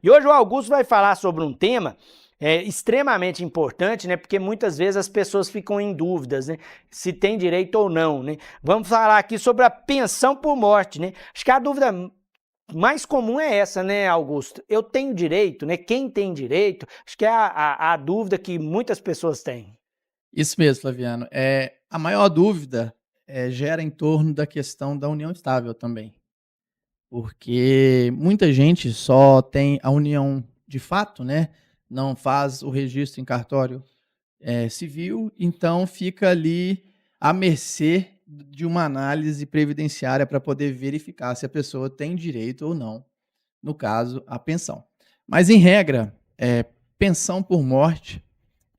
E hoje o Augusto vai falar sobre um tema extremamente importante, né? Porque muitas vezes as pessoas ficam em dúvidas, né? Se tem direito ou não, né? Vamos falar aqui sobre a pensão por morte, né? Acho que a dúvida mais comum é essa, né, Augusto? Eu tenho direito, né? Quem tem direito? Acho que é a dúvida que muitas pessoas têm. Isso mesmo, Flaviano. A maior dúvida gera em torno da questão da união estável também. Porque muita gente só tem a união de fato, né? Não faz o registro em cartório civil, então fica ali à mercê de uma análise previdenciária para poder verificar se a pessoa tem direito ou não, no caso, a pensão. Mas, em regra, pensão por morte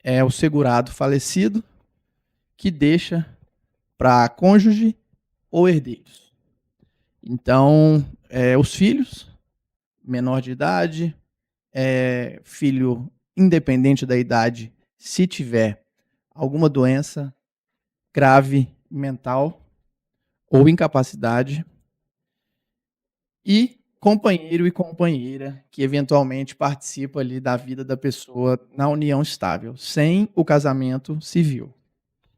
é o segurado falecido que deixa para cônjuge ou herdeiros. Então, os filhos, menor de idade, filho independente da idade, se tiver alguma doença grave mental ou incapacidade, e companheiro e companheira que eventualmente participa ali da vida da pessoa na união estável, sem o casamento civil.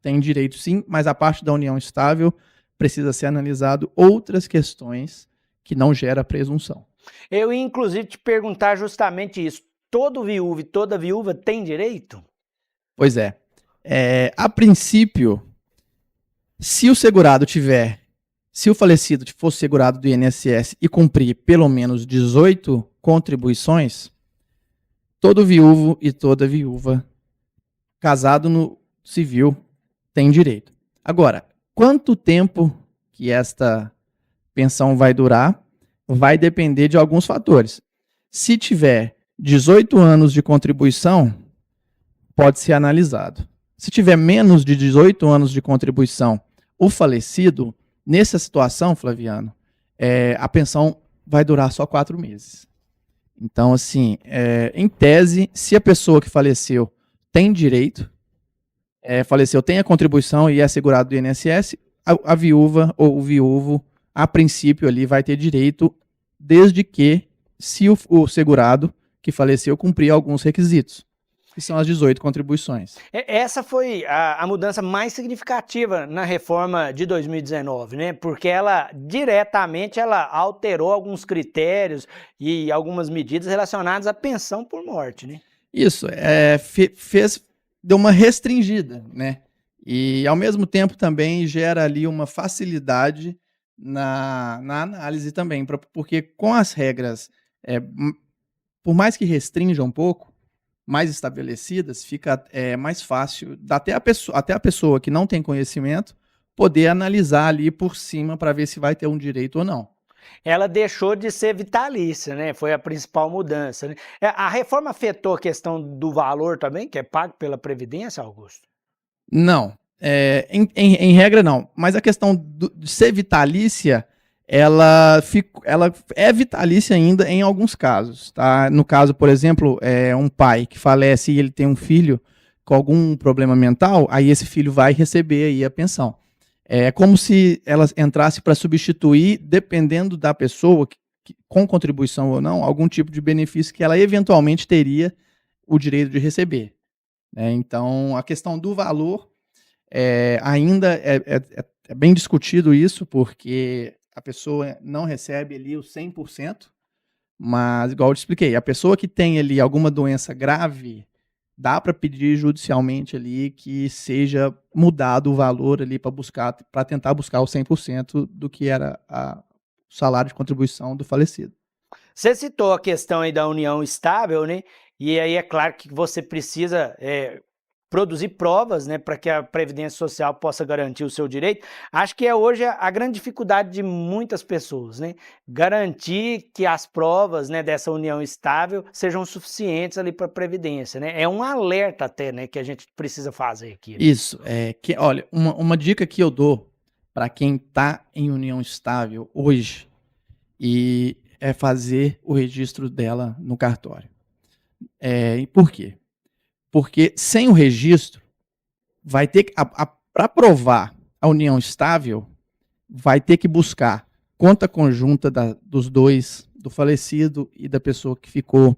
Tem direito sim, mas a parte da união estável precisa ser analisado outras questões que não gera presunção. Eu ia, inclusive, te perguntar justamente isso. Todo viúvo e toda viúva tem direito? Pois é. A princípio, se o segurado tiver, se o falecido fosse segurado do INSS e cumprir pelo menos 18 contribuições, todo viúvo e toda viúva casado no civil tem direito. Agora, quanto tempo que esta pensão vai durar vai depender de alguns fatores. Se tiver 18 anos de contribuição, pode ser analisado. Se tiver menos de 18 anos de contribuição, o falecido, nessa situação, Flaviano, a pensão vai durar só 4 meses. Então, assim, em tese, se a pessoa que faleceu tem direito, faleceu, tem a contribuição e é segurado do INSS, a viúva ou o viúvo, a princípio ali, vai ter direito, desde que, se o segurado que faleceu cumprir alguns requisitos, que são as 18 contribuições. Essa foi a mudança mais significativa na reforma de 2019, né? Porque ela diretamente alterou alguns critérios e algumas medidas relacionadas à pensão por morte, né? Isso, deu uma restringida, né? E, ao mesmo tempo, também gera ali uma facilidade na análise também, porque com as regras, por mais que restrinja um pouco, mais estabelecidas, fica mais fácil, até a pessoa que não tem conhecimento, poder analisar ali por cima para ver se vai ter um direito ou não. Ela deixou de ser vitalícia, né? Foi a principal mudança, né? A reforma afetou a questão do valor também, que é pago pela Previdência, Augusto? Não. Em regra, não. Mas a questão de ser vitalícia, ela é vitalícia ainda em alguns casos. Tá? No caso, por exemplo, um pai que falece e ele tem um filho com algum problema mental, aí esse filho vai receber aí a pensão. É como se ela entrasse para substituir, dependendo da pessoa, com contribuição ou não, algum tipo de benefício que ela eventualmente teria o direito de receber. Então, a questão do valor ainda é bem discutido isso, porque a pessoa não recebe ali o 100%, mas, igual eu te expliquei, a pessoa que tem ali alguma doença grave, dá para pedir judicialmente ali que seja mudado o valor ali para tentar buscar o 100% do que era o salário de contribuição do falecido. Você citou a questão aí da união estável, né? E aí é claro que você precisa produzir provas, né, para que a Previdência Social possa garantir o seu direito. Acho que hoje a grande dificuldade de muitas pessoas, né? Garantir que as provas, né, dessa união estável sejam suficientes ali para a Previdência, né? É um alerta até, né, que a gente precisa fazer aqui. Isso. Olha, uma dica que eu dou para quem está em união estável hoje é fazer o registro dela no cartório. E por quê? Porque sem o registro, vai ter que, para provar a união estável, vai ter que buscar conta conjunta dos dois do falecido e da pessoa que ficou.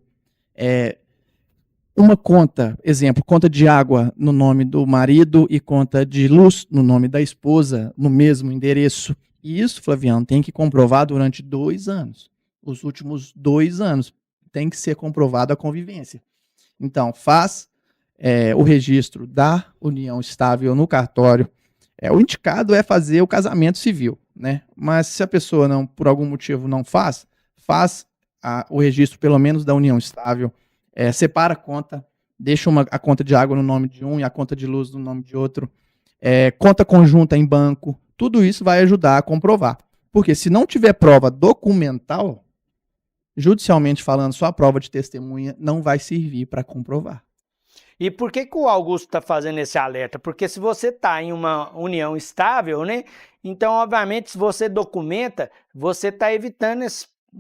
Uma conta, exemplo, conta de água no nome do marido e conta de luz no nome da esposa, no mesmo endereço. E isso, Flaviano, tem que comprovar durante 2 anos. Os últimos 2 anos tem que ser comprovada a convivência. Então, faz o registro da união estável no cartório. O indicado é fazer o casamento civil, né? Mas se a pessoa não, por algum motivo não faz o registro pelo menos da união estável, separa a conta, deixa a conta de água no nome de um e a conta de luz no nome de outro, conta conjunta em banco, tudo isso vai ajudar a comprovar. Porque se não tiver prova documental, judicialmente falando, só a prova de testemunha não vai servir para comprovar. E por que o Augusto está fazendo esse alerta? Porque se você está em uma união estável, né? Então, obviamente, se você documenta, você está evitando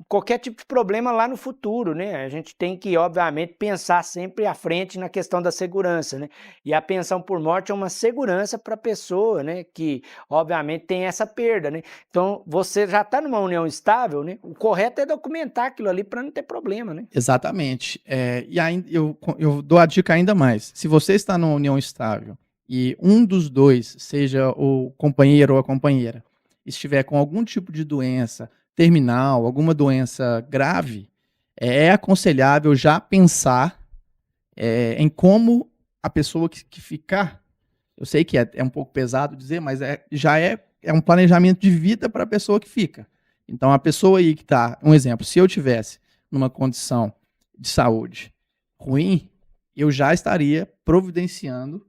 qualquer tipo de problema lá no futuro, né? A gente tem que, obviamente, pensar sempre à frente na questão da segurança, né? E a pensão por morte é uma segurança para a pessoa, né? Que, obviamente, tem essa perda, né? Então, você já está numa união estável, né? O correto é documentar aquilo ali para não ter problema, né? Exatamente. E ainda, eu dou a dica ainda mais. Se você está numa união estável e um dos dois, seja o companheiro ou a companheira, estiver com algum tipo de doença terminal, alguma doença grave, é aconselhável já pensar em como a pessoa que ficar, eu sei que é um pouco pesado dizer, mas já é um planejamento de vida para a pessoa que fica. Então, a pessoa aí que está, um exemplo, se eu tivesse numa condição de saúde ruim, eu já estaria providenciando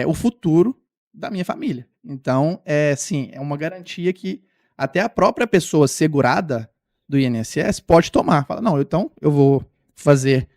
o futuro da minha família. Então, sim, é uma garantia que até a própria pessoa segurada do INSS pode tomar. Fala, não, então eu vou fazer,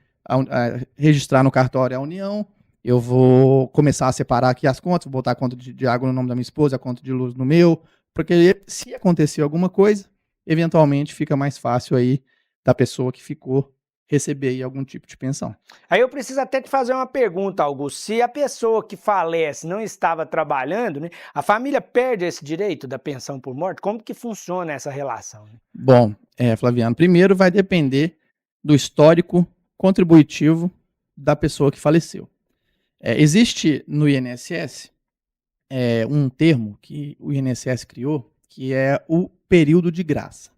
registrar no cartório a união, eu vou começar a separar aqui as contas, vou botar a conta de água no nome da minha esposa, a conta de luz no meu, porque se acontecer alguma coisa, eventualmente fica mais fácil aí da pessoa que ficou receber aí algum tipo de pensão. Aí eu preciso até te fazer uma pergunta, Augusto. Se a pessoa que falece não estava trabalhando, né, a família perde esse direito da pensão por morte? Como que funciona essa relação? Né? Bom, Flaviano, primeiro vai depender do histórico contributivo da pessoa que faleceu. Existe no INSS um termo que o INSS criou, que é o período de graça.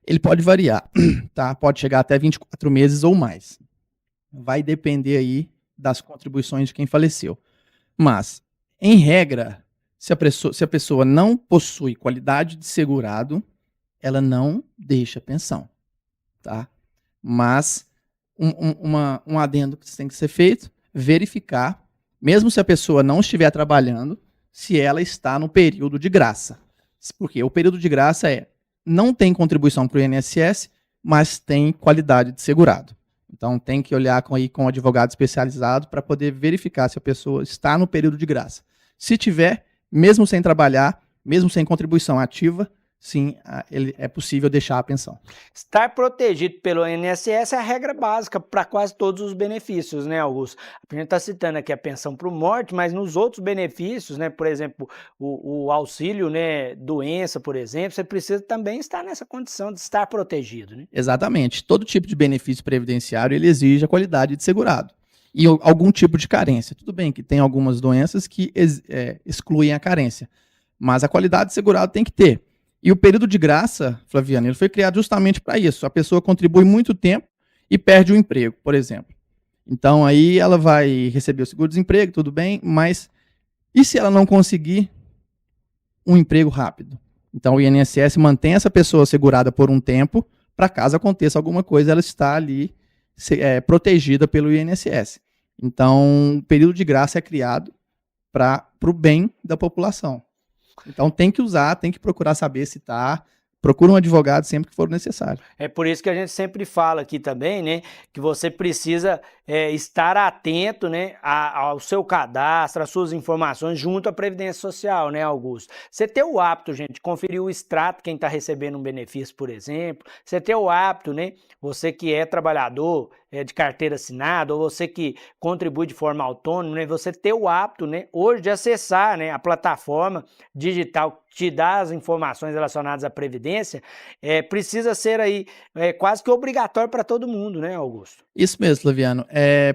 Ele pode variar, tá? Pode chegar até 24 meses ou mais. Vai depender aí das contribuições de quem faleceu. Mas, em regra, se a pessoa não possui qualidade de segurado, ela não deixa pensão, tá? Mas um adendo que tem que ser feito, verificar, mesmo se a pessoa não estiver trabalhando, se ela está no período de graça. Porque o período de graça não tem contribuição para o INSS, mas tem qualidade de segurado. Então tem que olhar com um advogado especializado para poder verificar se a pessoa está no período de graça. Se tiver, mesmo sem trabalhar, mesmo sem contribuição ativa, sim, é possível deixar a pensão. Estar protegido pelo INSS é a regra básica para quase todos os benefícios, né, Augusto? A gente está citando aqui a pensão por morte, mas nos outros benefícios, né, por exemplo, o auxílio, né, doença, por exemplo, você precisa também estar nessa condição de estar protegido, né? Exatamente. Todo tipo de benefício previdenciário, ele exige a qualidade de segurado. E algum tipo de carência. Tudo bem que tem algumas doenças que excluem a carência, mas a qualidade de segurado tem que ter. E o período de graça, Flaviano, ele foi criado justamente para isso. A pessoa contribui muito tempo e perde o emprego, por exemplo. Então, aí ela vai receber o seguro-desemprego, tudo bem, mas e se ela não conseguir um emprego rápido? Então, o INSS mantém essa pessoa segurada por um tempo, para caso aconteça alguma coisa, ela está ali protegida pelo INSS. Então, o período de graça é criado para o bem da população. Então tem que usar, tem que procurar saber se está. Procura um advogado sempre que for necessário. É por isso que a gente sempre fala aqui também, né, que você precisa estar atento, né, ao seu cadastro, às suas informações junto à Previdência Social, né, Augusto? Você ter o hábito, gente, de conferir o extrato, quem está recebendo um benefício, por exemplo. Você ter o hábito, né, você que é trabalhador de carteira assinada, ou você que contribui de forma autônoma, né, você ter o hábito, né, hoje de acessar, né, a plataforma digital te dar as informações relacionadas à Previdência, precisa ser aí quase que obrigatório para todo mundo, né, Augusto? Isso mesmo, Flaviano. É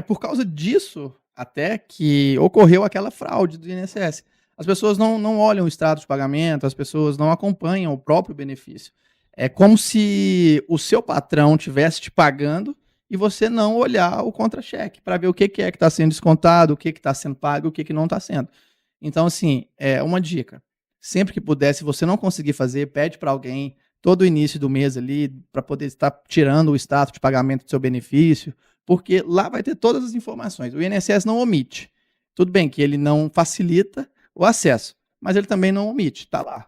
por causa disso até que ocorreu aquela fraude do INSS. As pessoas não olham o extrato de pagamento, as pessoas não acompanham o próprio benefício. É como se o seu patrão estivesse te pagando e você não olhar o contra-cheque para ver o que é que está sendo descontado, o que está sendo pago, o que não está sendo. Então, assim, é uma dica. Sempre que puder, se você não conseguir fazer, pede para alguém todo o início do mês ali para poder estar tirando o status de pagamento do seu benefício, porque lá vai ter todas as informações. O INSS não omite. Tudo bem que ele não facilita o acesso, mas ele também não omite, está lá.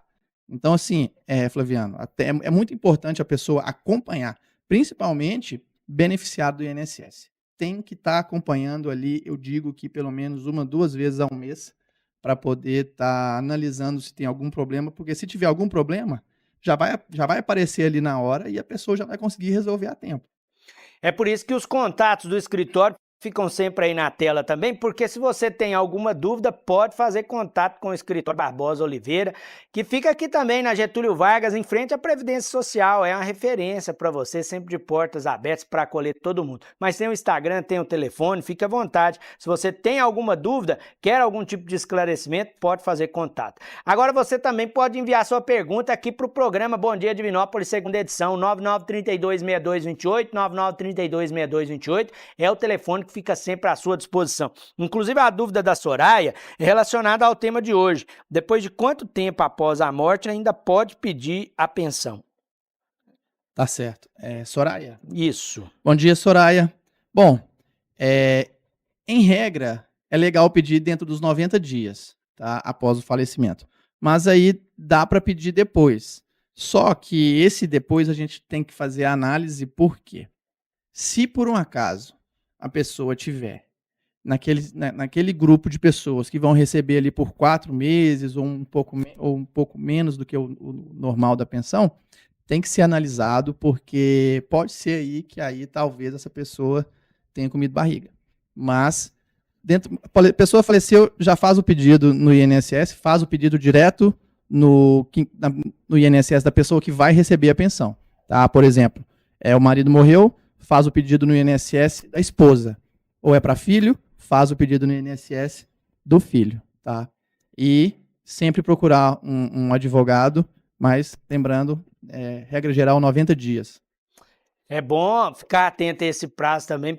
Então, assim, Flaviano, é muito importante a pessoa acompanhar, principalmente beneficiário do INSS. Tem que estar acompanhando ali, eu digo que pelo menos 1, 2 vezes ao mês, para poder estar analisando se tem algum problema, porque se tiver algum problema, já vai aparecer ali na hora e a pessoa já vai conseguir resolver a tempo. É por isso que os contatos do escritório ficam sempre aí na tela também, porque se você tem alguma dúvida, pode fazer contato com o escritório Barbosa Oliveira, que fica aqui também na Getúlio Vargas, em frente à Previdência Social. É uma referência para você, sempre de portas abertas para acolher todo mundo. Mas tem o Instagram, tem o telefone, fique à vontade. Se você tem alguma dúvida, quer algum tipo de esclarecimento, pode fazer contato. Agora você também pode enviar sua pergunta aqui para o programa Bom Dia Divinópolis, segunda edição, 99326228, 99326228, é o telefone que fica sempre à sua disposição. Inclusive, a dúvida da Soraya é relacionada ao tema de hoje. Depois de quanto tempo após a morte ainda pode pedir a pensão? Tá certo. Soraya? Isso. Bom dia, Soraya. Bom, em regra, é legal pedir dentro dos 90 dias, tá? Após o falecimento. Mas aí dá para pedir depois. Só que esse depois a gente tem que fazer a análise, por quê? Se por um acaso a pessoa tiver naquele grupo de pessoas que vão receber ali por 4 meses ou um pouco menos do que o normal da pensão, tem que ser analisado, porque pode ser aí que aí talvez essa pessoa tenha comido barriga. Mas a pessoa faleceu, já faz o pedido no INSS, faz o pedido direto no INSS da pessoa que vai receber a pensão. Tá? Por exemplo, o marido morreu, faz o pedido no INSS da esposa. Ou é para filho, faz o pedido no INSS do filho. Tá? E sempre procurar um advogado, mas lembrando, regra geral, 90 dias. É bom ficar atento a esse prazo também,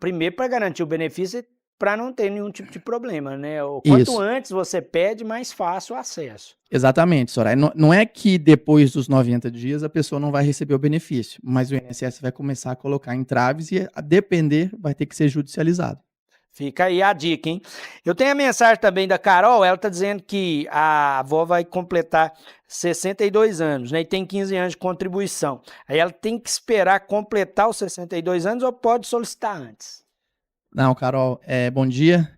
primeiro para garantir o benefício, para não ter nenhum tipo de problema, né? Quanto antes você pede, mais fácil o acesso. Exatamente, Soraya. Não é que depois dos 90 dias a pessoa não vai receber o benefício, mas o INSS vai começar a colocar entraves e, a depender, vai ter que ser judicializado. Fica aí a dica, hein? Eu tenho a mensagem também da Carol, ela está dizendo que a avó vai completar 62 anos, né? E tem 15 anos de contribuição. Aí ela tem que esperar completar os 62 anos ou pode solicitar antes? Não, Carol, bom dia.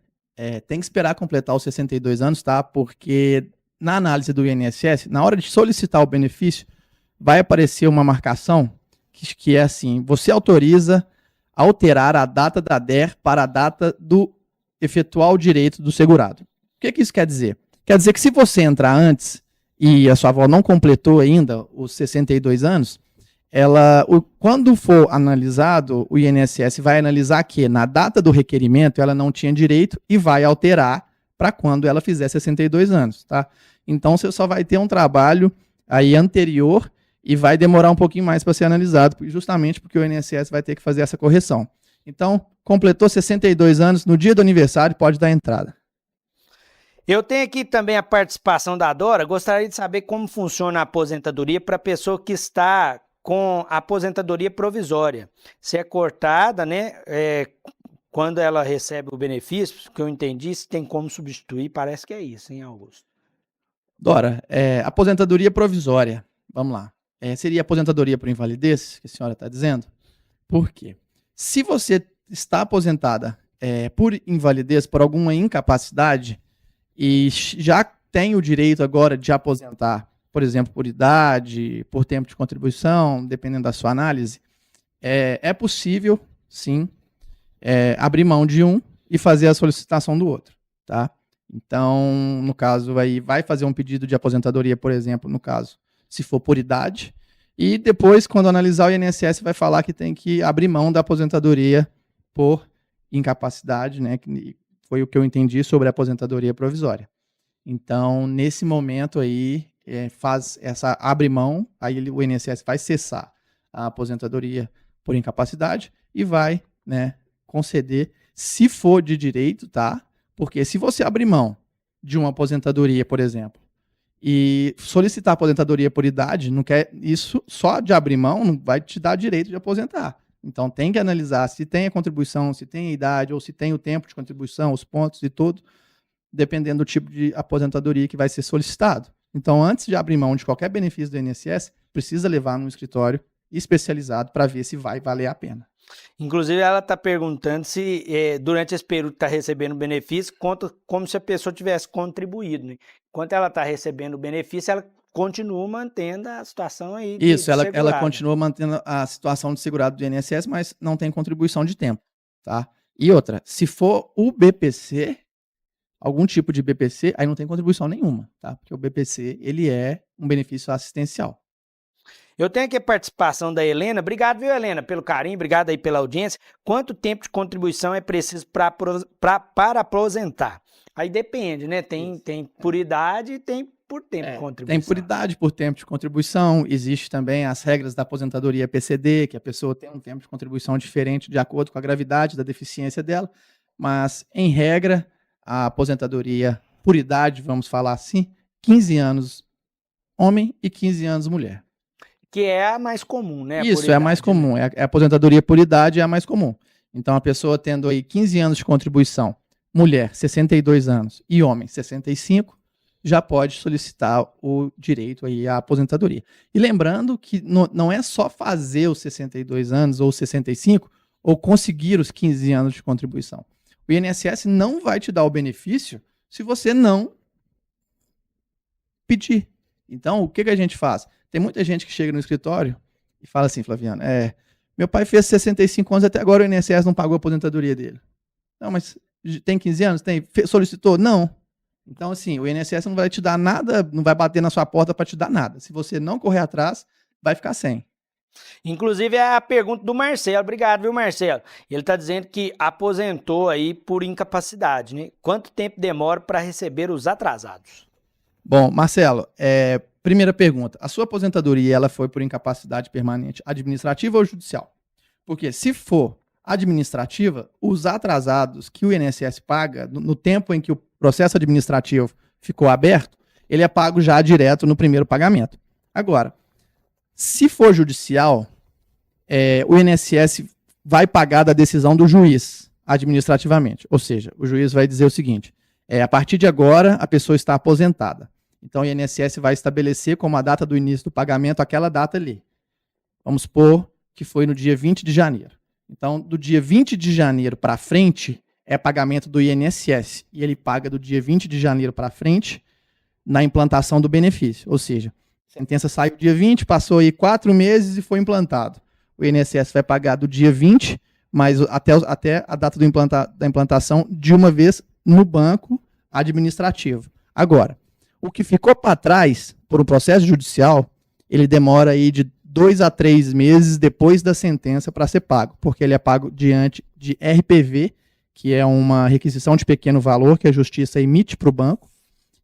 Tem que esperar completar os 62 anos, tá? Porque na análise do INSS, na hora de solicitar o benefício, vai aparecer uma marcação que é assim: você autoriza alterar a data da DER para a data do efetual direito do segurado. O que isso quer dizer? Quer dizer que se você entrar antes e a sua avó não completou ainda os 62 anos, quando for analisado, o INSS vai analisar que na data do requerimento ela não tinha direito e vai alterar para quando ela fizer 62 anos. Tá? Então você só vai ter um trabalho aí anterior e vai demorar um pouquinho mais para ser analisado, justamente porque o INSS vai ter que fazer essa correção. Então, completou 62 anos, no dia do aniversário, pode dar entrada. Eu tenho aqui também a participação da Dora. Gostaria de saber como funciona a aposentadoria para a pessoa que está com a aposentadoria provisória. Se é cortada, né? Quando ela recebe o benefício, que eu entendi, se tem como substituir, parece que é isso, hein, Augusto? Dora, aposentadoria provisória. Vamos lá. Seria aposentadoria por invalidez, que a senhora está dizendo? Por quê? Se você está aposentada por invalidez, por alguma incapacidade, e já tem o direito agora de aposentar, por exemplo, por idade, por tempo de contribuição, dependendo da sua análise, é possível, sim, abrir mão de um e fazer a solicitação do outro. Tá? Então, no caso, aí vai fazer um pedido de aposentadoria, por exemplo, no caso, se for por idade, e depois, quando analisar, o INSS vai falar que tem que abrir mão da aposentadoria por incapacidade, né? Que foi o que eu entendi sobre a aposentadoria provisória. Então, nesse momento aí, faz essa abre mão, aí o INSS vai cessar a aposentadoria por incapacidade e vai, né, conceder, se for de direito, tá? Porque se você abrir mão de uma aposentadoria, por exemplo, e solicitar aposentadoria por idade, não quer isso só de abrir mão não vai te dar direito de aposentar. Então tem que analisar se tem a contribuição, se tem a idade ou se tem o tempo de contribuição, os pontos e tudo, dependendo do tipo de aposentadoria que vai ser solicitado. Então, antes de abrir mão de qualquer benefício do INSS, precisa levar num escritório especializado para ver se vai valer a pena. Inclusive, ela está perguntando se durante esse período está recebendo benefício, conta como se a pessoa tivesse contribuído, né? Enquanto ela está recebendo o benefício, ela continua mantendo a situação aí de Isso, ela segurado. continua mantendo a situação de segurado do INSS, mas não tem contribuição de tempo, tá? E outra, se for o BPC, algum tipo de BPC, aí não tem contribuição nenhuma, tá? Porque o BPC, ele é um benefício assistencial. Eu tenho aqui a participação da Helena. Obrigado, viu, Helena, pelo carinho, obrigado aí pela audiência. Quanto tempo de contribuição é preciso para aposentar? Aí depende, né? Tem por idade e tem por tempo de contribuição. Tem por idade, por tempo de contribuição. Existe também as regras da aposentadoria PCD, que a pessoa tem um tempo de contribuição diferente de acordo com a gravidade da deficiência dela. Mas, em regra, a aposentadoria por idade, vamos falar assim, 15 anos homem e 15 anos mulher. Que é a mais comum, né? Isso, é a mais comum. Né? A aposentadoria por idade é a mais comum. Então, a pessoa tendo aí 15 anos de contribuição, mulher, 62 anos, e homem, 65, já pode solicitar o direito aí à aposentadoria. E lembrando que não é só fazer os 62 anos ou 65, ou conseguir os 15 anos de contribuição. O INSS não vai te dar o benefício se você não pedir. Então, o que a gente faz? Tem muita gente que chega no escritório e fala assim, Flaviano, meu pai fez 65 anos, até agora o INSS não pagou a aposentadoria dele. Não, mas tem 15 anos? Tem? Solicitou? Não. Então, assim, o INSS não vai te dar nada, não vai bater na sua porta para te dar nada. Se você não correr atrás, vai ficar sem. Inclusive, é a pergunta do Marcelo. Obrigado, viu, Marcelo? Ele está dizendo que aposentou aí por incapacidade, né? Quanto tempo demora para receber os atrasados? Bom, Marcelo, primeira pergunta. A sua aposentadoria ela foi por incapacidade permanente administrativa ou judicial? Porque se for administrativa, os atrasados que o INSS paga, no tempo em que o processo administrativo ficou aberto, ele é pago já direto no primeiro pagamento. Agora, se for judicial, o INSS vai pagar da decisão do juiz administrativamente. Ou seja, o juiz vai dizer o seguinte, a partir de agora a pessoa está aposentada. Então, o INSS vai estabelecer como a data do início do pagamento aquela data ali. Vamos supor que foi no dia 20 de janeiro. Então, do dia 20 de janeiro para frente, é pagamento do INSS. E ele paga do dia 20 de janeiro para frente na implantação do benefício. Ou seja, a sentença saiu dia 20, passou aí 4 meses e foi implantado. O INSS vai pagar do dia 20, mas até a data da implantação, de uma vez no banco administrativo. Agora, o que ficou para trás por um processo judicial, ele demora aí de 2 a 3 meses depois da sentença para ser pago, porque ele é pago diante de RPV, que é uma requisição de pequeno valor que a justiça emite para o banco.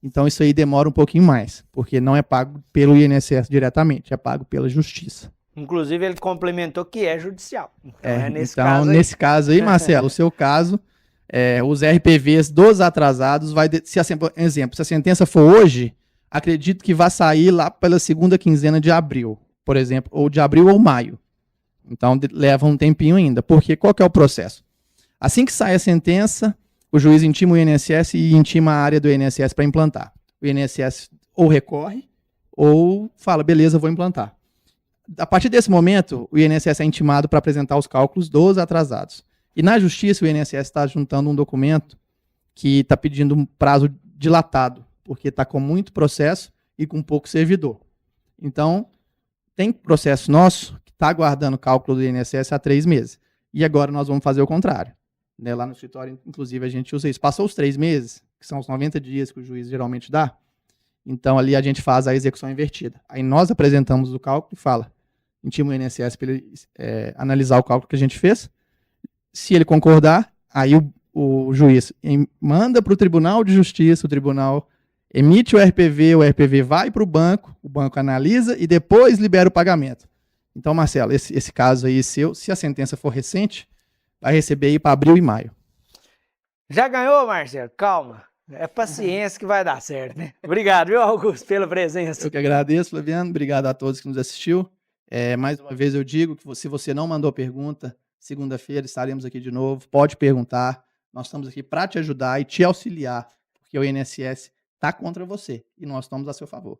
Então isso aí demora um pouquinho mais, porque não é pago pelo INSS diretamente, é pago pela justiça. Inclusive ele complementou que é judicial. Então, nesse caso aí, Marcelo, o seu caso, os RPVs dos atrasados, se a sentença for hoje, acredito que vai sair lá pela segunda quinzena de abril, por exemplo, ou de abril ou maio. Então, leva um tempinho ainda, porque qual que é o processo? Assim que sai a sentença, o juiz intima o INSS e intima a área do INSS para implantar. O INSS ou recorre, ou fala, beleza, vou implantar. A partir desse momento, o INSS é intimado para apresentar os cálculos dos atrasados. E na justiça, o INSS está juntando um documento que está pedindo um prazo dilatado, porque está com muito processo e com pouco servidor. Então, tem processo nosso que está aguardando o cálculo do INSS há 3 meses. E agora nós vamos fazer o contrário. né, lá no escritório, inclusive, a gente usa isso. Passou os 3 meses, que são os 90 dias que o juiz geralmente dá, então ali a gente faz a execução invertida. Aí nós apresentamos o cálculo e fala, intima o INSS para ele analisar o cálculo que a gente fez. Se ele concordar, aí o juiz manda para o Tribunal de Justiça, o tribunal emite o RPV vai para o banco analisa e depois libera o pagamento. Então, Marcelo, esse caso aí seu, se a sentença for recente, vai receber aí para abril e maio. Já ganhou, Marcelo? Calma. É paciência que vai dar certo, né? Obrigado, viu, Augusto, pela presença. Eu que agradeço, Flaviano. Obrigado a todos que nos assistiu. Mais uma vez eu digo que se você não mandou pergunta, segunda-feira estaremos aqui de novo. Pode perguntar. Nós estamos aqui para te ajudar e te auxiliar, porque o INSS está contra você e nós estamos a seu favor.